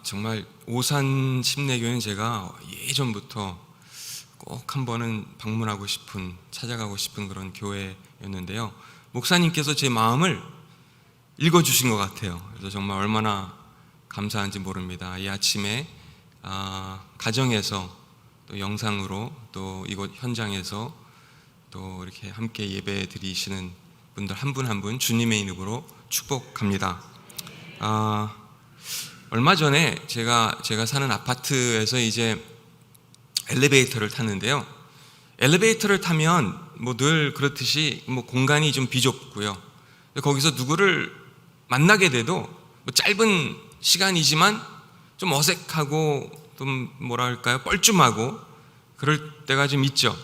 정말 오산 심내교회는 제가 예전부터 꼭 한 번은 방문하고 싶은, 찾아가고 싶은 그런 교회였는데요. 목사님께서 제 마음을 읽어주신 것 같아요. 그래서 정말 얼마나 감사한지 모릅니다. 이 아침에 가정에서 또 영상으로 또 이곳 현장에서 또 이렇게 함께 예배 드리시는 분들 한 분 한 분 주님의 이름으로 축복합니다. 얼마 전에 제가 사는 아파트에서 이제 엘리베이터를 탔는데요. 엘리베이터를 타면 뭐 늘 그렇듯이 뭐 공간이 좀 비좁고요. 거기서 누구를 만나게 돼도 뭐 짧은 시간이지만 좀 어색하고 좀 뭐랄까요, 뻘쭘하고 그럴 때가 좀 있죠.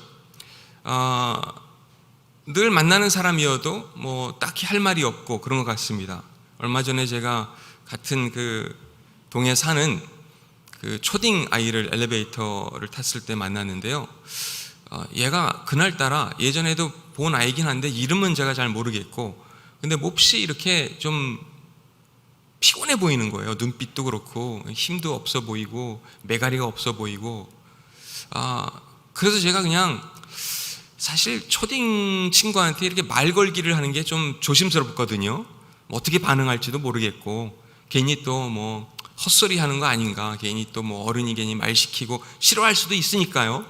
늘 만나는 사람이어도 뭐 딱히 할 말이 없고 그런 것 같습니다. 얼마 전에 제가 같은 그 동에 사는 그 초딩 아이를 엘리베이터를 탔을 때 만났는데요. 얘가 그날따라 예전에도 본 아이긴 한데 이름은 제가 잘 모르겠고, 근데 몹시 이렇게 좀 피곤해 보이는 거예요. 눈빛도 그렇고 힘도 없어 보이고 매가리가 없어 보이고. 그래서 제가 그냥 사실 초딩 친구한테 이렇게 말 걸기를 하는 게 좀 조심스럽거든요. 어떻게 반응할지도 모르겠고, 괜히 또 뭐 헛소리 하는 거 아닌가, 괜히 또 뭐 어른이 괜히 말 시키고 싫어할 수도 있으니까요.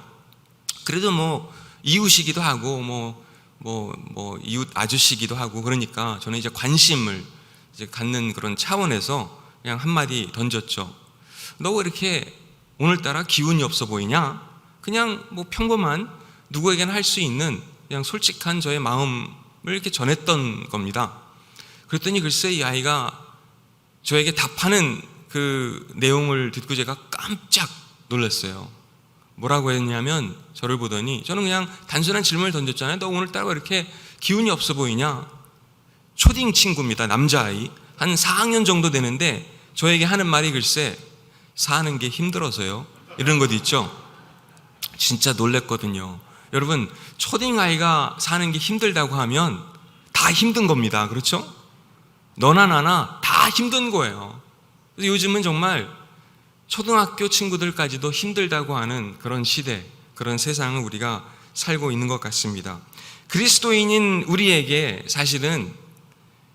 그래도 뭐 이웃이기도 하고 뭐 이웃 아저씨기도 하고 그러니까 저는 이제 관심을 이제 갖는 그런 차원에서 그냥 한마디 던졌죠. 너 왜 이렇게 오늘따라 기운이 없어 보이냐? 그냥 뭐 평범한 누구에게나 할 수 있는 그냥 솔직한 저의 마음을 이렇게 전했던 겁니다. 그랬더니 글쎄 이 아이가 저에게 답하는 그 내용을 듣고 제가 깜짝 놀랐어요. 뭐라고 했냐면, 저를 보더니, 저는 그냥 단순한 질문을 던졌잖아요. 너 오늘따라 왜 이렇게 기운이 없어 보이냐? 초딩 친구입니다. 남자아이. 한 4학년 정도 되는데 저에게 하는 말이 글쎄 사는 게 힘들어서요. 이런 것 있죠. 진짜 놀랬거든요. 여러분, 초딩 아이가 사는 게 힘들다고 하면 다 힘든 겁니다. 그렇죠? 너나 나나 다 힘든 거예요. 요즘은 정말 초등학교 친구들까지도 힘들다고 하는 그런 시대, 그런 세상을 우리가 살고 있는 것 같습니다. 그리스도인인 우리에게 사실은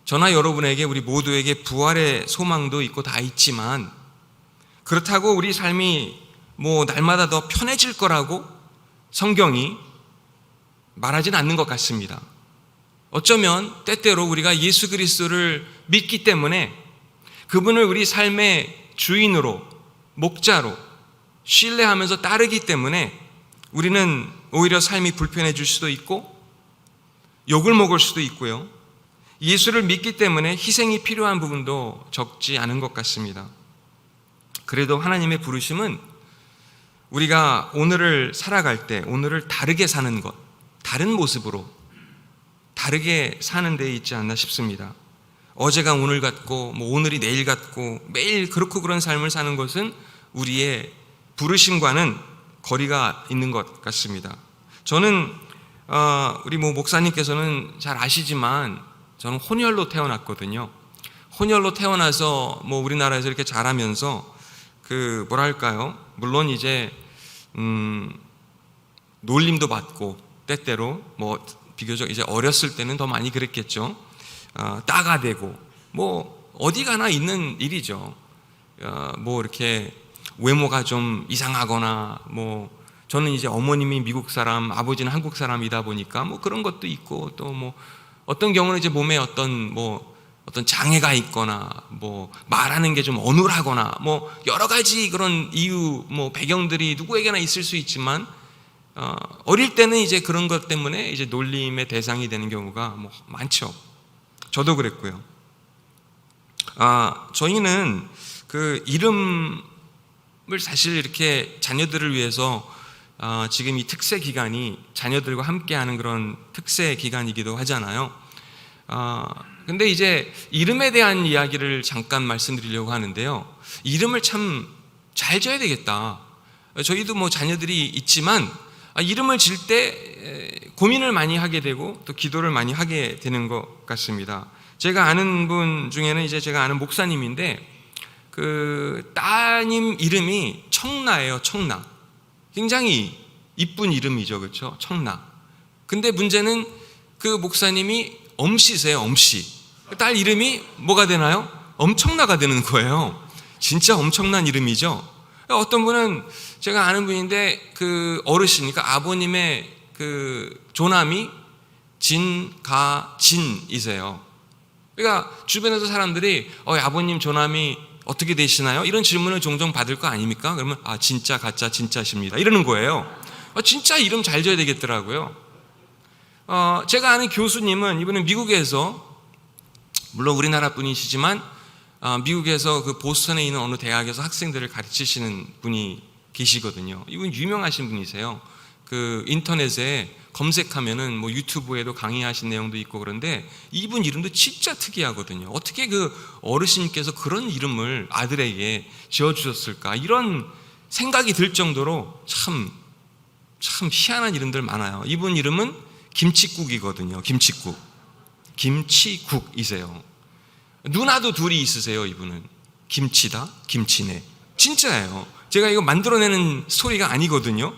저나 여러분에게, 우리 모두에게 부활의 소망도 있고 다 있지만, 그렇다고 우리 삶이 뭐 날마다 더 편해질 거라고 성경이 말하진 않는 것 같습니다. 어쩌면 때때로 우리가 예수 그리스도를 믿기 때문에, 그분을 우리 삶의 주인으로, 목자로 신뢰하면서 따르기 때문에 우리는 오히려 삶이 불편해질 수도 있고 욕을 먹을 수도 있고요. 예수를 믿기 때문에 희생이 필요한 부분도 적지 않은 것 같습니다. 그래도 하나님의 부르심은 우리가 오늘을 살아갈 때 오늘을 다르게 사는 것, 다른 모습으로 다르게 사는 데 있지 않나 싶습니다. 어제가 오늘 같고 뭐 오늘이 내일 같고 매일 그렇고 그런 삶을 사는 것은 우리의 부르심과는 거리가 있는 것 같습니다. 저는 우리 뭐 목사님께서는 잘 아시지만 저는 혼혈로 태어났거든요. 혼혈로 태어나서 뭐 우리나라에서 이렇게 자라면서 그 뭐랄까요, 물론 이제 놀림도 받고 때때로 뭐 비교적 이제 어렸을 때는 더 많이 그랬겠죠. 따가 되고 뭐 어디 가나 있는 일이죠. 뭐 이렇게 외모가 좀 이상하거나, 뭐 저는 이제 어머님이 미국 사람, 아버지는 한국 사람이다 보니까 뭐 그런 것도 있고, 또 뭐 어떤 경우는 이제 몸에 어떤 장애가 있거나, 뭐 말하는 게 좀 어눌하거나, 뭐 여러 가지 그런 이유, 뭐 배경들이 누구에게나 있을 수 있지만, 어릴 때는 이제 그런 것 때문에 이제 놀림의 대상이 되는 경우가 뭐 많죠. 저도 그랬고요. 저희는 그 이름을 사실 이렇게 자녀들을 위해서 지금 이 특세 기간이 자녀들과 함께하는 그런 특세 기간이기도 하잖아요. 근데 이제 이름에 대한 이야기를 잠깐 말씀드리려고 하는데요. 이름을 참 잘 지어야 되겠다. 저희도 뭐 자녀들이 있지만 이름을 지을 때 고민을 많이 하게 되고 또 기도를 많이 하게 되는 것 같습니다. 제가 아는 분 중에는 이제 제가 아는 목사님인데 그 따님 이름이 청라예요. 청라. 굉장히 이쁜 이름이죠, 그렇죠? 청라. 근데 문제는 그 목사님이 엄씨세요. 엄씨. 딸 이름이 뭐가 되나요? 엄청나가 되는 거예요. 진짜 엄청난 이름이죠. 어떤 분은 제가 아는 분인데 그 어르신이니까 아버님의 그 조남이 진가진이세요. 그러니까 주변에서 사람들이 아버님 조남이 어떻게 되시나요? 이런 질문을 종종 받을 거 아닙니까? 그러면 진짜 가짜 진짜십니다 이러는 거예요. 진짜 이름 잘 지어야 되겠더라고요. 제가 아는 교수님은 이분은 미국에서, 물론 우리나라 분이시지만 미국에서 그 보스턴에 있는 어느 대학에서 학생들을 가르치시는 분이 계시거든요. 이분 유명하신 분이세요. 그 인터넷에 검색하면은 뭐 유튜브에도 강의하신 내용도 있고 그런데 이분 이름도 진짜 특이하거든요. 어떻게 그 어르신께서 그런 이름을 아들에게 지어주셨을까? 이런 생각이 들 정도로 참 희한한 이름들 많아요. 이분 이름은 김치국이거든요. 김치국이세요. 누나도 둘이 있으세요. 이분은 김치다, 김치네. 진짜예요. 제가 이거 만들어내는 스토리가 아니거든요.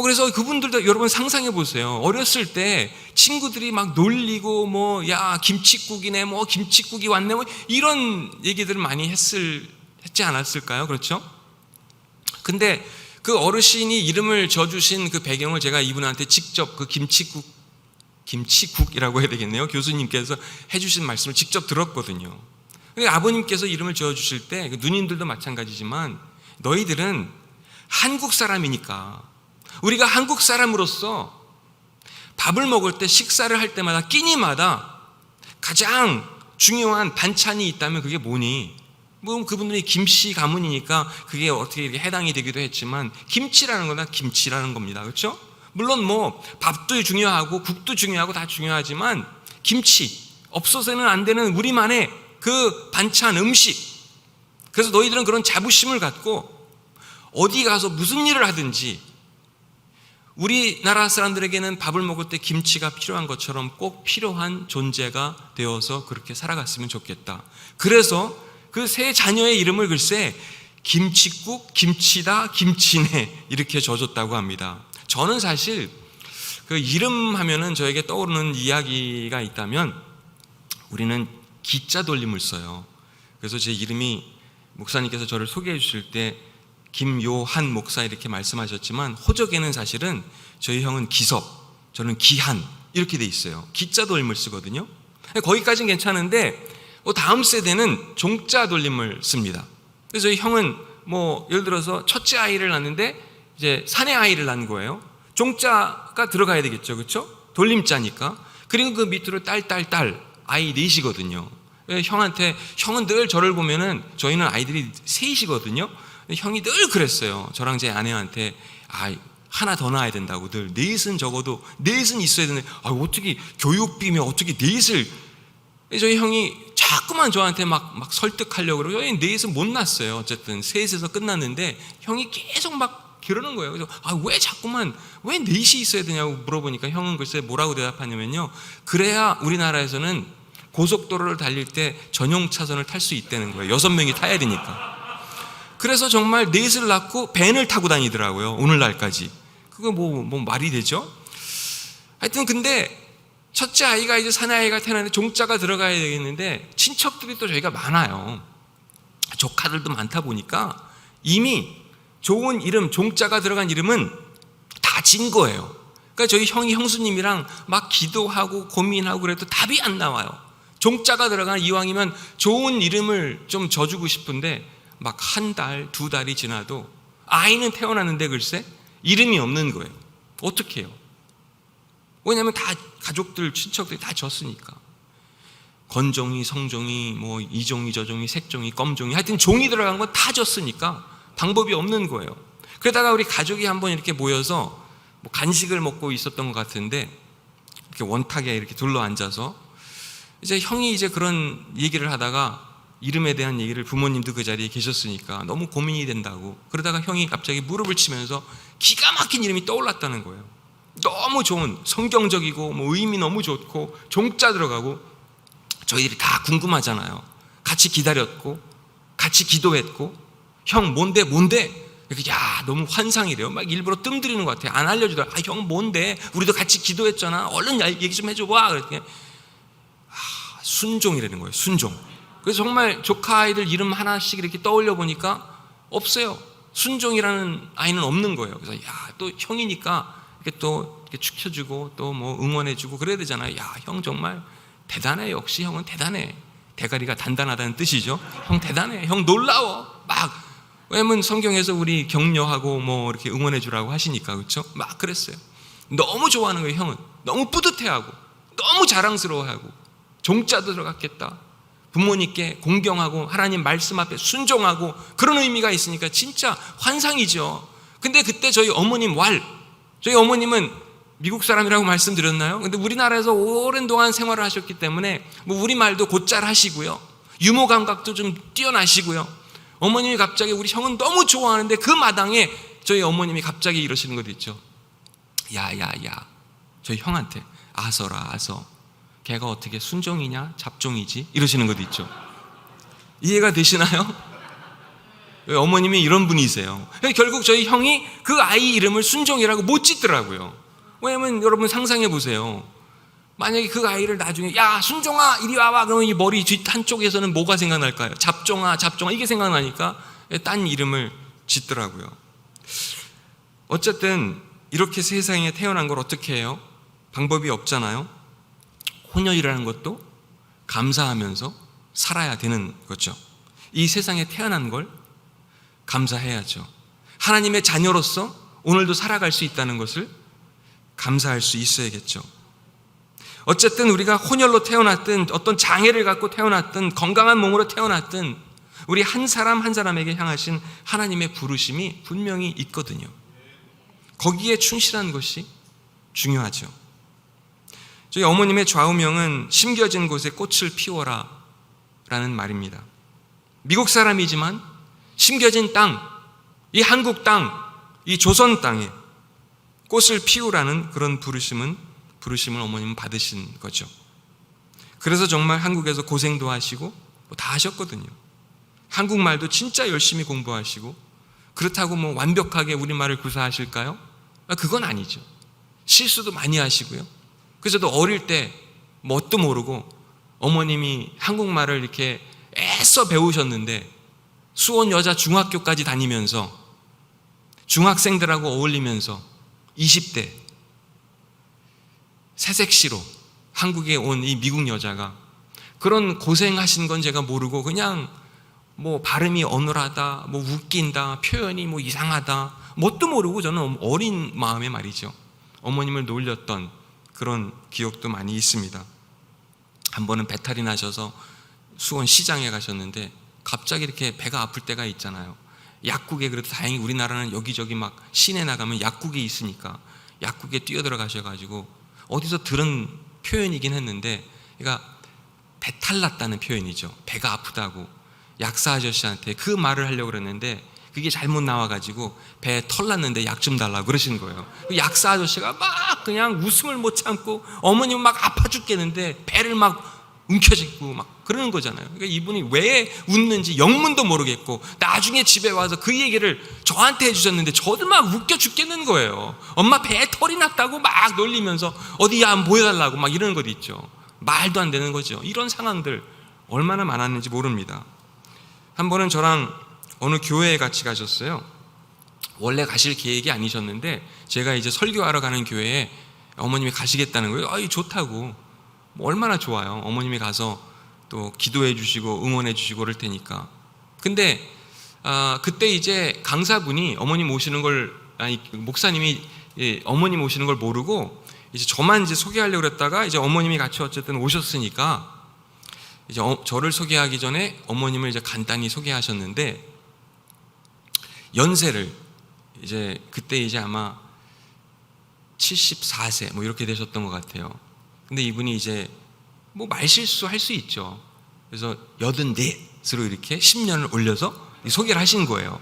그래서 그분들도 여러분 상상해 보세요. 어렸을 때 친구들이 막 놀리고 야 김치국이네, 김치국이 왔네, 이런 얘기들을 많이 했지 않았을까요? 그렇죠? 근데 그 어르신이 이름을 져주신 그 배경을 제가 이분한테 직접 그 김치국이라고 해야 되겠네요. 교수님께서 해주신 말씀을 직접 들었거든요. 근데 아버님께서 이름을 지어주실 때 누님들도 마찬가지지만 너희들은 한국 사람이니까, 우리가 한국 사람으로서 밥을 먹을 때 식사를 할 때마다 끼니마다 가장 중요한 반찬이 있다면 그게 뭐니? 그분들이 김씨 가문이니까 그게 어떻게 이렇게 해당이 되기도 했지만 김치라는 거나 김치라는 겁니다. 그렇죠? 물론 밥도 중요하고 국도 중요하고 다 중요하지만 김치 없어서는 안 되는 우리만의 그 반찬 음식. 그래서 너희들은 그런 자부심을 갖고 어디 가서 무슨 일을 하든지 우리나라 사람들에게는 밥을 먹을 때 김치가 필요한 것처럼 꼭 필요한 존재가 되어서 그렇게 살아갔으면 좋겠다. 그래서 그 세 자녀의 이름을 글쎄 김치국, 김치다, 김치네 이렇게 져줬다고 합니다. 저는 사실 그 이름 하면은 저에게 떠오르는 이야기가 있다면 우리는 기자 돌림을 써요. 그래서 제 이름이, 목사님께서 저를 소개해 주실 때 김요한 목사 이렇게 말씀하셨지만 호적에는 사실은 저희 형은 기섭, 저는 기한 이렇게 돼 있어요. 기자 돌림을 쓰거든요. 거기까지는 괜찮은데 다음 세대는 종자 돌림을 씁니다. 그래서 저희 형은 예를 들어서 첫째 아이를 낳는데 이제 사내 아이를 낳은 거예요. 종자가 들어가야 되겠죠, 그렇죠? 돌림자니까. 그리고 그 밑으로 딸 아이 넷이거든요. 형은 늘 저를 보면은, 저희는 아이들이 셋이거든요. 형이 늘 그랬어요. 저랑 제 아내한테 하나 더 낳아야 된다고. 늘 넷은 적어도 넷은 있어야 되는데 어떻게 교육비면 어떻게 넷을. 저희 형이 자꾸만 저한테 막 설득하려고 그러고 저희 넷은 못 낳았어요. 어쨌든 셋에서 끝났는데 형이 계속 막 그러는 거예요. 그래서 왜 넷이 있어야 되냐고 물어보니까 형은 글쎄 뭐라고 대답하냐면요, 그래야 우리나라에서는 고속도로를 달릴 때 전용 차선을 탈 수 있다는 거예요. 6명이 타야 되니까. 그래서 정말 넷을 낳고 밴을 타고 다니더라고요. 오늘날까지. 그거 뭐 말이 되죠? 하여튼 근데 첫째 아이가 이제 사내 아이가 태어나는데 종자가 들어가야 되겠는데 친척들이 또 저희가 많아요. 조카들도 많다 보니까 이미 좋은 이름, 종자가 들어간 이름은 다 진 거예요. 그러니까 저희 형수님이랑 막 기도하고 고민하고 그래도 답이 안 나와요. 종자가 들어간, 이왕이면 좋은 이름을 좀 져주고 싶은데 막 한 달, 2달이 지나도 아이는 태어났는데 글쎄 이름이 없는 거예요. 어떻게 해요? 왜냐하면 다 가족들, 친척들이 다 졌으니까. 건종이, 성종이, 이종이, 저종이, 색종이, 껌종이, 하여튼 종이 들어간 건 다 졌으니까 방법이 없는 거예요. 그러다가 우리 가족이 한번 이렇게 모여서 간식을 먹고 있었던 것 같은데 이렇게 원탁에 이렇게 둘러 앉아서 이제 형이 이제 그런 얘기를 하다가 이름에 대한 얘기를, 부모님도 그 자리에 계셨으니까 너무 고민이 된다고, 그러다가 형이 갑자기 무릎을 치면서 기가 막힌 이름이 떠올랐다는 거예요. 너무 좋은, 성경적이고 의미 너무 좋고 종자 들어가고. 저희들이 다 궁금하잖아요. 같이 기다렸고 같이 기도했고, 형 뭔데? 이렇게 야 너무 환상이래요. 막 일부러 뜸들이는 것 같아요. 안 알려주더라. 형 뭔데? 우리도 같이 기도했잖아. 얼른 얘기 좀 해줘봐. 그랬더니 순종이라는 거예요. 순종. 그래서 정말 조카 아이들 이름 하나씩 이렇게 떠올려 보니까 없어요. 순종이라는 아이는 없는 거예요. 그래서 야 또 형이니까 이렇게 또 이렇게 축혀주고 또 뭐 응원해주고 그래야 되잖아요. 야 형 정말 대단해. 역시 형은 대단해. 대가리가 단단하다는 뜻이죠. 형 대단해. 형 놀라워. 막 왜냐면 성경에서 우리 격려하고 뭐 이렇게 응원해 주라고 하시니까 그렇죠? 막 그랬어요. 너무 좋아하는 거예요. 형은 너무 뿌듯해하고 너무 자랑스러워하고 종자도 들어갔겠다. 부모님께 공경하고 하나님 말씀 앞에 순종하고 그런 의미가 있으니까 진짜 환상이죠. 근데 그때 저희 어머님은 미국 사람이라고 말씀드렸나요? 근데 우리나라에서 오랜 동안 생활을 하셨기 때문에 뭐 우리말도 곧잘 하시고요. 유머 감각도 좀 뛰어나시고요. 어머님이 갑자기 우리 형은 너무 좋아하는데 그 마당에 저희 어머님이 갑자기 이러시는 것도 있죠. 야야야 저희 형한테 아서라 아서 걔가 어떻게 순종이냐 잡종이지 이러시는 것도 있죠. 이해가 되시나요? 어머님이 이런 분이세요. 결국 저희 형이 그 아이 이름을 순종이라고 못 짓더라고요. 왜냐면 여러분 상상해 보세요. 만약에 그 아이를 나중에 야 순종아 이리 와봐 그러면 이 머리 뒤 한쪽에서는 뭐가 생각날까요? 잡종아 이게 생각나니까 딴 이름을 짓더라고요. 어쨌든 이렇게 세상에 태어난 걸 어떻게 해요? 방법이 없잖아요. 혼혈이라는 것도 감사하면서 살아야 되는 거죠. 이 세상에 태어난 걸 감사해야죠. 하나님의 자녀로서 오늘도 살아갈 수 있다는 것을 감사할 수 있어야겠죠. 어쨌든 우리가 혼혈로 태어났든 어떤 장애를 갖고 태어났든 건강한 몸으로 태어났든 우리 한 사람 한 사람에게 향하신 하나님의 부르심이 분명히 있거든요. 거기에 충실한 것이 중요하죠. 저희 어머님의 좌우명은 심겨진 곳에 꽃을 피워라 라는 말입니다. 미국 사람이지만 심겨진 땅, 이 한국 땅, 이 조선 땅에 꽃을 피우라는 그런 부르심을 어머님은 받으신 거죠. 그래서 정말 한국에서 고생도 하시고 다 하셨거든요. 한국말도 진짜 열심히 공부하시고 그렇다고 뭐 완벽하게 우리말을 구사하실까요? 그건 아니죠. 실수도 많이 하시고요. 그래서 또 어릴 때 뭣도 모르고 어머님이 한국말을 이렇게 애써 배우셨는데 수원 여자 중학교까지 다니면서 중학생들하고 어울리면서 20대 새색시로 한국에 온 이 미국 여자가 그런 고생하신 건 제가 모르고 그냥 뭐 발음이 어눌하다, 뭐 웃긴다, 표현이 뭐 이상하다, 뭣도 모르고 저는 어린 마음에 말이죠. 어머님을 놀렸던 그런 기억도 많이 있습니다. 한 번은 배탈이 나셔서 수원 시장에 가셨는데 갑자기 이렇게 배가 아플 때가 있잖아요. 약국에 그래도 다행히 우리나라는 여기저기 막 시내 나가면 약국이 있으니까 약국에 뛰어들어가셔가지고 어디서 들은 표현이긴 했는데 그러니까 배탈 났다는 표현이죠. 배가 아프다고 약사 아저씨한테 그 말을 하려고 그랬는데 그게 잘못 나와가지고 배에 털 났는데 약 좀 달라고 그러시는 거예요. 약사 아저씨가 막 그냥 웃음을 못 참고 어머님 막 아파 죽겠는데 배를 막 움켜쥐고 막 그러는 거잖아요. 그러니까 이분이 왜 웃는지 영문도 모르겠고 나중에 집에 와서 그 얘기를 저한테 해주셨는데 저도 막 웃겨 죽겠는 거예요. 엄마 배에 털이 났다고 막 놀리면서 어디야 한번 보여달라고 막 이러는 것도 있죠. 말도 안 되는 거죠. 이런 상황들 얼마나 많았는지 모릅니다. 한 번은 저랑 어느 교회에 같이 가셨어요. 원래 가실 계획이 아니셨는데 제가 이제 설교하러 가는 교회에 어머님이 가시겠다는 거예요. 좋다고. 뭐 얼마나 좋아요. 어머님이 가서 또 기도해 주시고 응원해 주시고 그럴 테니까. 근데 그때 이제 강사분이 어머님 오시는 걸 목사님이 어머님 오시는 걸 모르고 이제 저만 이제 소개하려고 그랬다가 이제 어머님이 같이 어쨌든 오셨으니까 이제 저를 소개하기 전에 어머님을 이제 간단히 소개하셨는데 연세를 이제 그때 이제 아마 74세 뭐 이렇게 되셨던 것 같아요. 근데 이분이 이제 뭐 말실수 할 수 있죠. 그래서 84으로 이렇게 10년을 올려서 소개를 하신 거예요.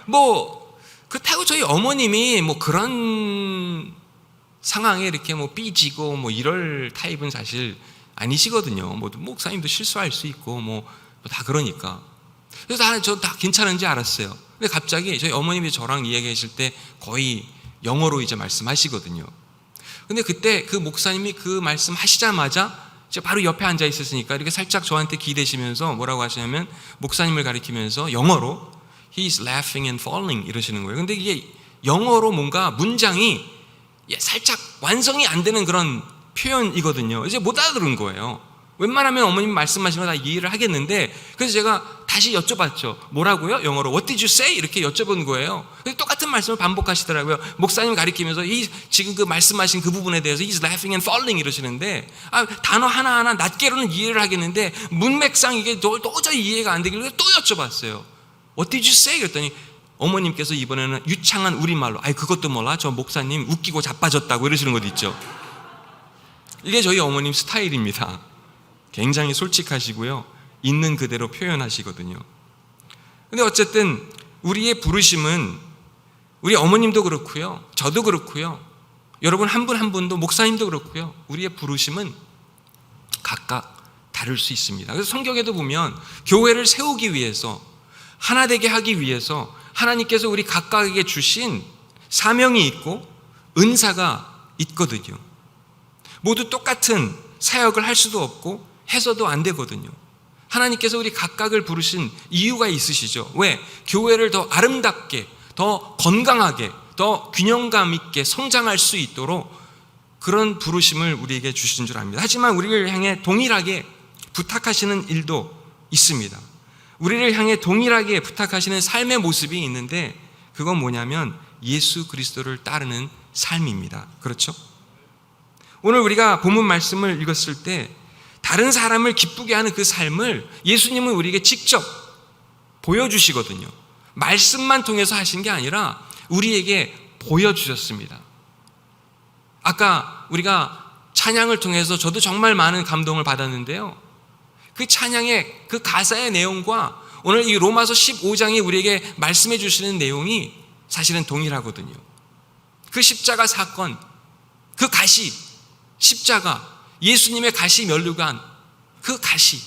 뭐 그렇다고 저희 어머님이 뭐 그런 상황에 이렇게 뭐 삐지고 뭐 이럴 타입은 사실 아니시거든요. 뭐 목사님도 실수할 수 있고 뭐 다 그러니까. 그래서 저 다 괜찮은지 알았어요. 근데 갑자기 저희 어머님이 저랑 이야기하실 때 거의 영어로 이제 말씀하시거든요. 근데 그때 그 목사님이 그 말씀 하시자마자 제가 바로 옆에 앉아 있었으니까 이렇게 살짝 저한테 기대시면서 뭐라고 하시냐면, 목사님을 가리키면서 영어로 He's laughing and falling 이러시는 거예요. 근데 이게 영어로 뭔가 문장이 살짝 완성이 안 되는 그런 표현이거든요. 이제 못 알아들은 거예요. 웬만하면 어머님 말씀하시면 다 이해를 하겠는데, 그래서 제가 다시 여쭤봤죠. 뭐라고요? 영어로 What did you say? 이렇게 여쭤본 거예요. 똑같은 말씀을 반복하시더라고요. 목사님 가리키면서 지금 그 말씀하신 그 부분에 대해서 He's laughing and falling 이러시는데, 단어 하나하나 낱개로는 이해를 하겠는데 문맥상 이게 도저히 이해가 안 되길래 또 여쭤봤어요. What did you say? 그랬더니 어머님께서 이번에는 유창한 우리말로 그것도 몰라? 저 목사님 웃기고 자빠졌다고 이러시는 것도 있죠. 이게 저희 어머님 스타일입니다. 굉장히 솔직하시고요, 있는 그대로 표현하시거든요. 근데 어쨌든 우리의 부르심은, 우리 어머님도 그렇고요, 저도 그렇고요, 여러분 한 분 한 분도, 목사님도 그렇고요, 우리의 부르심은 각각 다를 수 있습니다. 그래서 성경에도 보면 교회를 세우기 위해서, 하나 되게 하기 위해서 하나님께서 우리 각각에게 주신 사명이 있고 은사가 있거든요. 모두 똑같은 사역을 할 수도 없고 해서도 안 되거든요. 하나님께서 우리 각각을 부르신 이유가 있으시죠. 왜? 교회를 더 아름답게, 더 건강하게, 더 균형감 있게 성장할 수 있도록 그런 부르심을 우리에게 주신 줄 압니다. 하지만 우리를 향해 동일하게 부탁하시는 일도 있습니다. 우리를 향해 동일하게 부탁하시는 삶의 모습이 있는데, 그건 뭐냐면 예수 그리스도를 따르는 삶입니다. 그렇죠? 오늘 우리가 본문 말씀을 읽었을 때 다른 사람을 기쁘게 하는 그 삶을 예수님은 우리에게 직접 보여주시거든요. 말씀만 통해서 하신 게 아니라 우리에게 보여주셨습니다. 아까 우리가 찬양을 통해서 저도 정말 많은 감동을 받았는데요, 그 찬양의 그 가사의 내용과 오늘 이 로마서 15장이 우리에게 말씀해 주시는 내용이 사실은 동일하거든요. 그 십자가 사건, 그 가시, 십자가, 예수님의 가시 면류관, 그 가시,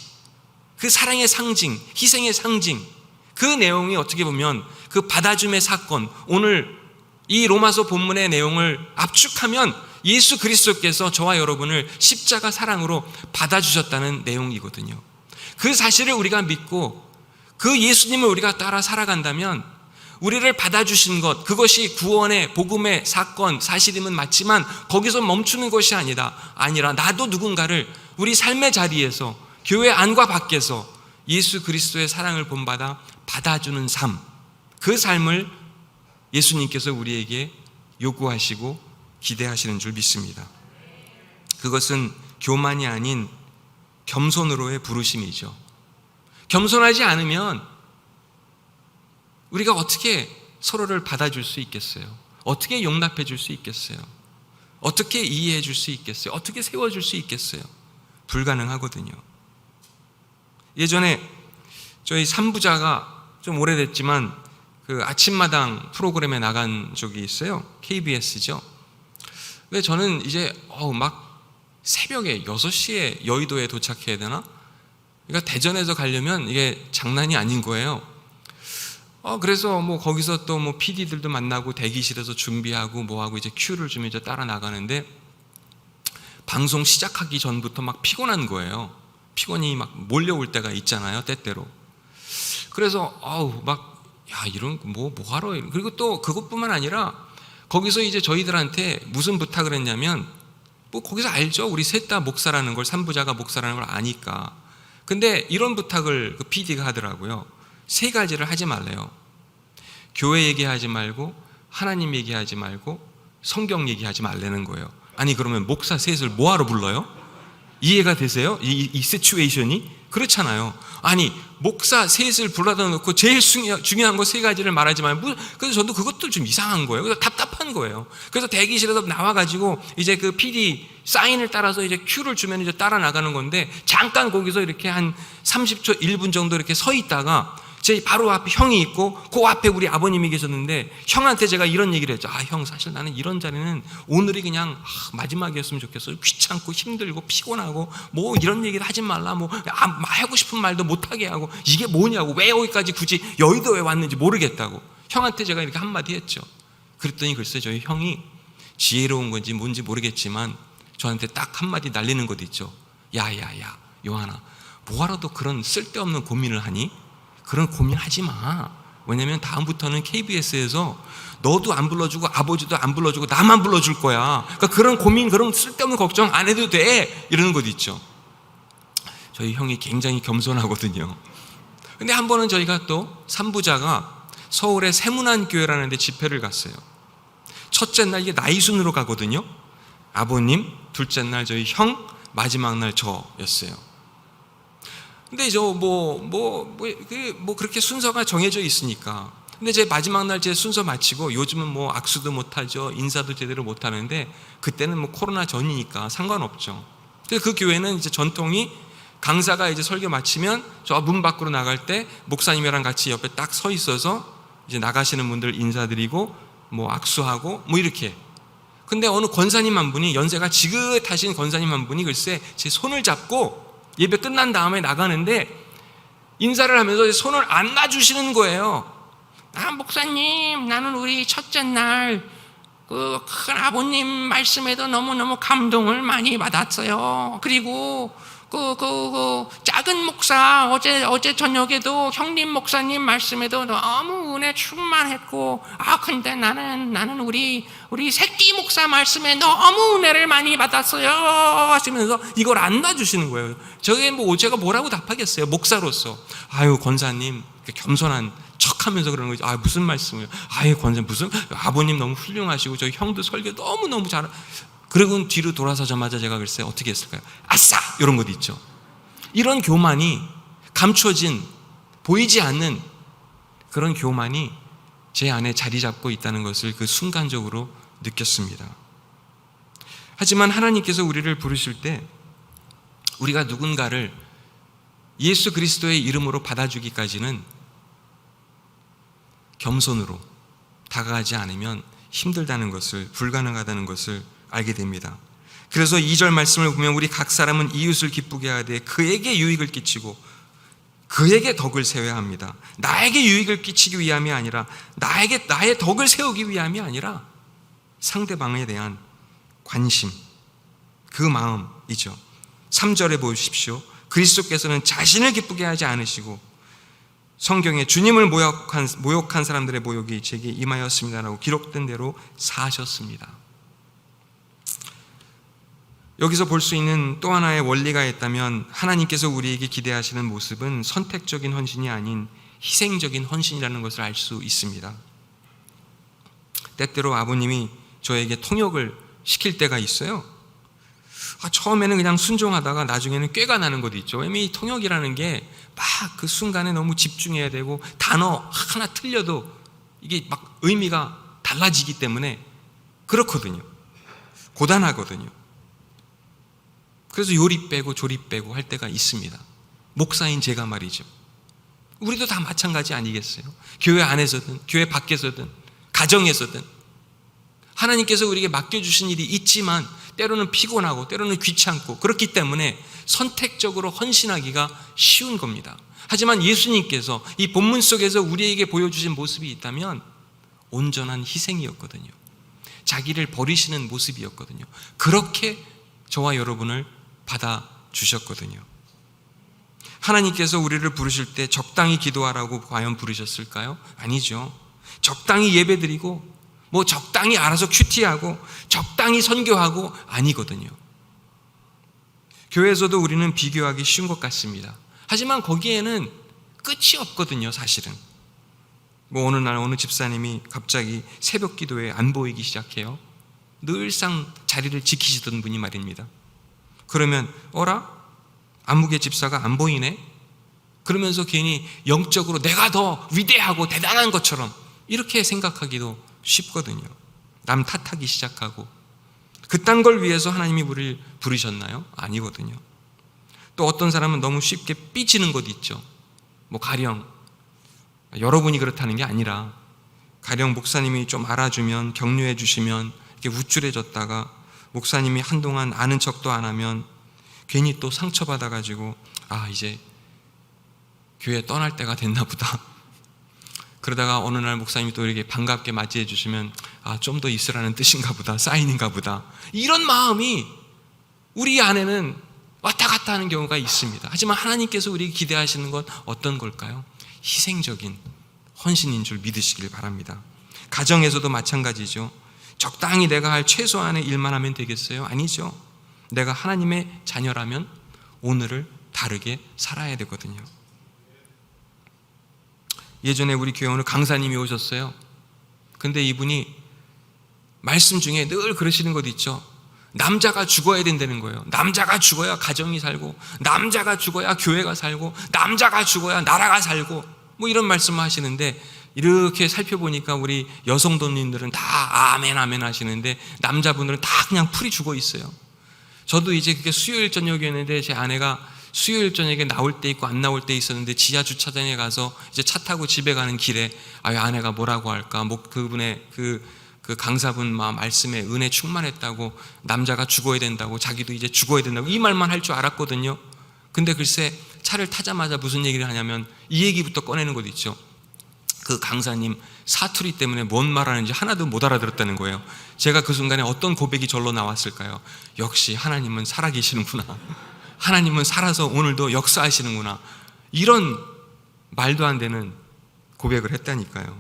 그 사랑의 상징, 희생의 상징, 그 내용이 어떻게 보면 그 받아줌의 사건, 오늘 이 로마서 본문의 내용을 압축하면 예수 그리스도께서 저와 여러분을 십자가 사랑으로 받아주셨다는 내용이거든요. 그 사실을 우리가 믿고 그 예수님을 우리가 따라 살아간다면 우리를 받아주신 것, 그것이 구원의 복음의 사건, 사실임은 맞지만 거기서 멈추는 것이 아니라 나도 누군가를 우리 삶의 자리에서, 교회 안과 밖에서 예수 그리스도의 사랑을 본받아 받아주는 삶, 그 삶을 예수님께서 우리에게 요구하시고 기대하시는 줄 믿습니다. 그것은 교만이 아닌 겸손으로의 부르심이죠. 겸손하지 않으면 우리가 어떻게 서로를 받아줄 수 있겠어요? 어떻게 용납해 줄 수 있겠어요? 어떻게 이해해 줄 수 있겠어요? 어떻게 세워줄 수 있겠어요? 불가능하거든요. 예전에 저희 삼부자가 좀 오래됐지만 그 아침마당 프로그램에 나간 적이 있어요. KBS죠. 근데 저는 이제 막 새벽에 6시에 여의도에 도착해야 되나? 그러니까 대전에서 가려면 이게 장난이 아닌 거예요. 그래서 뭐 거기서 또 뭐 PD들도 만나고 대기실에서 준비하고 뭐하고 이제 큐를 좀 이제 따라 나가는데, 방송 시작하기 전부터 막 피곤한 거예요. 피곤이 막 몰려올 때가 있잖아요, 때때로. 그래서 이런 뭐하러, 그리고 또 그것뿐만 아니라 거기서 이제 저희들한테 무슨 부탁을 했냐면, 뭐 거기서 알죠, 우리 셋 다 목사라는 걸, 삼부자가 목사라는 걸 아니까. 근데 이런 부탁을 그 PD가 하더라고요. 3가지를 하지 말래요. 교회 얘기하지 말고, 하나님 얘기하지 말고, 성경 얘기하지 말라는 거예요. 아니 그러면 목사 셋을 뭐하러 불러요? 이해가 되세요? 이 시츄에이션이? 그렇잖아요. 아니 목사 셋을 불러다 놓고 제일 중요한 거 3가지를 말하지 말고, 그래서 저도 그것도 좀 이상한 거예요. 그래서 답답한 거예요. 그래서 대기실에서 나와가지고 이제 그 PD 사인을 따라서 이제 큐를 주면 이제 따라 나가는 건데, 잠깐 거기서 이렇게 한 30초, 1분 정도 이렇게 서 있다가 제 바로 앞에 형이 있고 그 앞에 우리 아버님이 계셨는데 형한테 제가 이런 얘기를 했죠. 형 사실 나는 이런 자리는 오늘이 그냥 마지막이었으면 좋겠어요. 귀찮고 힘들고 피곤하고 뭐 이런 얘기를 하지 말라, 뭐 하고 싶은 말도 못하게 하고 이게 뭐냐고, 왜 여기까지 굳이 여의도에 왔는지 모르겠다고 형한테 제가 이렇게 한마디 했죠. 그랬더니 글쎄 저희 형이 지혜로운 건지 뭔지 모르겠지만 저한테 딱 한마디 날리는 것도 있죠. 야야야 요한아, 뭐하러도 그런 쓸데없는 고민을 하니? 그런 고민하지 마. 왜냐면 다음부터는 KBS에서 너도 안 불러주고 아버지도 안 불러주고 나만 불러줄 거야. 그러니까 그런 고민, 그런 쓸데없는 걱정 안 해도 돼, 이러는 것도 있죠. 저희 형이 굉장히 겸손하거든요. 근데 한 번은 저희가 또 삼부자가 서울의 세문안교회라는 데 집회를 갔어요. 첫째 날 이게 나이 순으로 가거든요. 아버님, 둘째 날 저희 형, 마지막 날 저였어요. 근데 그렇게 순서가 정해져 있으니까. 근데 제 마지막 날 제 순서 마치고, 요즘은 뭐 악수도 못하죠, 인사도 제대로 못하는데 그때는 뭐 코로나 전이니까 상관없죠. 그래서 그 교회는 이제 전통이 강사가 이제 설교 마치면 저 문 밖으로 나갈 때 목사님이랑 같이 옆에 딱 서 있어서 이제 나가시는 분들 인사드리고 뭐 악수하고 뭐 이렇게. 근데 어느 권사님 한 분이, 연세가 지긋하신 권사님 한 분이 글쎄 제 손을 잡고 예배 끝난 다음에 나가는데 인사를 하면서 손을 안 놔주시는 거예요. 목사님, 나는 우리 첫째 날 그 큰 아버님 말씀에도 너무너무 감동을 많이 받았어요. 그리고 그 작은 목사 어제 저녁에도 형님 목사님 말씀에도 너무 은혜 충만했고, 근데 나는 우리 새끼 목사 말씀에 너무 은혜를 많이 받았어요 하시면서 이걸 안 놔주시는 거예요. 저게 뭐 제가 뭐라고 답하겠어요, 목사로서. 권사님, 겸손한 척하면서 그러는 거죠. 무슨 말씀이에요? 권사님 무슨, 아버님 너무 훌륭하시고 저희 형도 설교 너무 잘. 그리고 뒤로 돌아서자마자 제가 글쎄 어떻게 했을까요? 아싸! 이런 것도 있죠. 이런 교만이, 감춰진, 보이지 않는 그런 교만이 제 안에 자리 잡고 있다는 것을 그 순간적으로 느꼈습니다. 하지만 하나님께서 우리를 부르실 때 우리가 누군가를 예수 그리스도의 이름으로 받아주기까지는 겸손으로 다가가지 않으면 힘들다는 것을, 불가능하다는 것을 알게 됩니다. 그래서 2절 말씀을 보면 우리 각 사람은 이웃을 기쁘게 하되 그에게 유익을 끼치고 그에게 덕을 세워야 합니다. 나에게 유익을 끼치기 위함이 아니라, 나의 덕을 세우기 위함이 아니라 상대방에 대한 관심, 그 마음이죠. 3절에 보십시오. 그리스도께서는 자신을 기쁘게 하지 않으시고 성경에 주님을 모욕한 사람들의 모욕이 제게 임하였습니다라고 기록된 대로 사셨습니다. 여기서 볼 수 있는 또 하나의 원리가 있다면, 하나님께서 우리에게 기대하시는 모습은 선택적인 헌신이 아닌 희생적인 헌신이라는 것을 알 수 있습니다. 때때로 아버님이 저에게 통역을 시킬 때가 있어요. 처음에는 그냥 순종하다가 나중에는 꾀가 나는 것도 있죠. 왜냐면 이 통역이라는 게 막 그 순간에 너무 집중해야 되고, 단어 하나 틀려도 이게 막 의미가 달라지기 때문에 그렇거든요. 고단하거든요. 그래서 요리 빼고 조리 빼고 할 때가 있습니다. 목사인 제가 말이죠. 우리도 다 마찬가지 아니겠어요? 교회 안에서든 교회 밖에서든 가정에서든 하나님께서 우리에게 맡겨주신 일이 있지만 때로는 피곤하고 때로는 귀찮고 그렇기 때문에 선택적으로 헌신하기가 쉬운 겁니다. 하지만 예수님께서 이 본문 속에서 우리에게 보여주신 모습이 있다면 온전한 희생이었거든요. 자기를 버리시는 모습이었거든요. 그렇게 저와 여러분을 받아주셨거든요. 하나님께서 우리를 부르실 때 적당히 기도하라고 과연 부르셨을까요? 아니죠. 적당히 예배드리고 뭐 적당히 알아서 큐티하고 적당히 선교하고 아니거든요. 교회에서도 우리는 비교하기 쉬운 것 같습니다. 하지만 거기에는 끝이 없거든요, 사실은. 뭐 어느 날 어느 집사님이 갑자기 새벽 기도에 안 보이기 시작해요. 늘상 자리를 지키시던 분이 말입니다. 그러면 어라? 안무개 집사가 안 보이네? 그러면서 괜히 영적으로 내가 더 위대하고 대단한 것처럼 이렇게 생각하기도 쉽거든요. 남 탓하기 시작하고. 그딴 걸 위해서 하나님이 우리를 부르셨나요? 아니거든요. 또 어떤 사람은 너무 쉽게 삐지는 것 있죠. 뭐 가령 여러분이 그렇다는 게 아니라 가령 목사님이 좀 알아주면, 격려해 주시면 이렇게 우쭐해졌다가 목사님이 한동안 아는 척도 안 하면 괜히 또 상처받아가지고 이제 교회 떠날 때가 됐나 보다. 그러다가 어느 날 목사님이 또 이렇게 반갑게 맞이해 주시면 좀 더 있으라는 뜻인가 보다, 사인인가 보다. 이런 마음이 우리 안에는 왔다 갔다 하는 경우가 있습니다. 하지만 하나님께서 우리에게 기대하시는 건 어떤 걸까요? 희생적인 헌신인 줄 믿으시길 바랍니다. 가정에서도 마찬가지죠. 적당히 내가 할 최소한의 일만 하면 되겠어요? 아니죠. 내가 하나님의 자녀라면 오늘을 다르게 살아야 되거든요. 예전에 우리 교회 오늘 강사님이 오셨어요. 근데 이분이 말씀 중에 늘 그러시는 것 있죠. 남자가 죽어야 된다는 거예요. 남자가 죽어야 가정이 살고, 남자가 죽어야 교회가 살고, 남자가 죽어야 나라가 살고, 뭐 이런 말씀을 하시는데, 이렇게 살펴보니까 우리 여성도님들은 다 아멘 아멘 하시는데 남자분들은 다 그냥 풀이 죽어 있어요. 저도 이제 그게 수요일 저녁이었는데 제 아내가 수요일 저녁에 나올 때 있고 안 나올 때 있었는데 지하 주차장에 가서 이제 차 타고 집에 가는 길에 아내가 뭐라고 할까, 뭐 그분의 그 강사분 말씀에 은혜 충만했다고, 남자가 죽어야 된다고, 자기도 이제 죽어야 된다고 이 말만 할 줄 알았거든요. 근데 글쎄 차를 타자마자 무슨 얘기를 하냐면 이 얘기부터 꺼내는 것도 있죠. 그 강사님 사투리 때문에 뭔 말하는지 하나도 못 알아들었다는 거예요. 제가 그 순간에 어떤 고백이 절로 나왔을까요? 역시 하나님은 살아계시는구나. 하나님은 살아서 오늘도 역사하시는구나. 이런 말도 안 되는 고백을 했다니까요.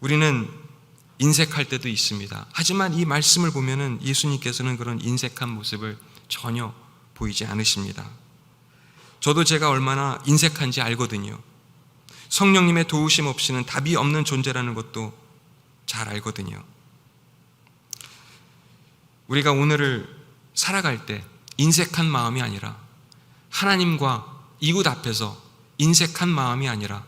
우리는 인색할 때도 있습니다. 하지만 이 말씀을 보면은 예수님께서는 그런 인색한 모습을 전혀 보이지 않으십니다. 저도 제가 얼마나 인색한지 알거든요. 성령님의 도우심 없이는 답이 없는 존재라는 것도 잘 알거든요. 우리가 오늘을 살아갈 때 인색한 마음이 아니라, 하나님과 이웃 앞에서 인색한 마음이 아니라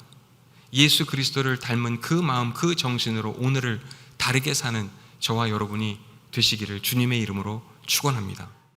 예수 그리스도를 닮은 그 마음, 그 정신으로 오늘을 다르게 사는 저와 여러분이 되시기를 주님의 이름으로 축원합니다.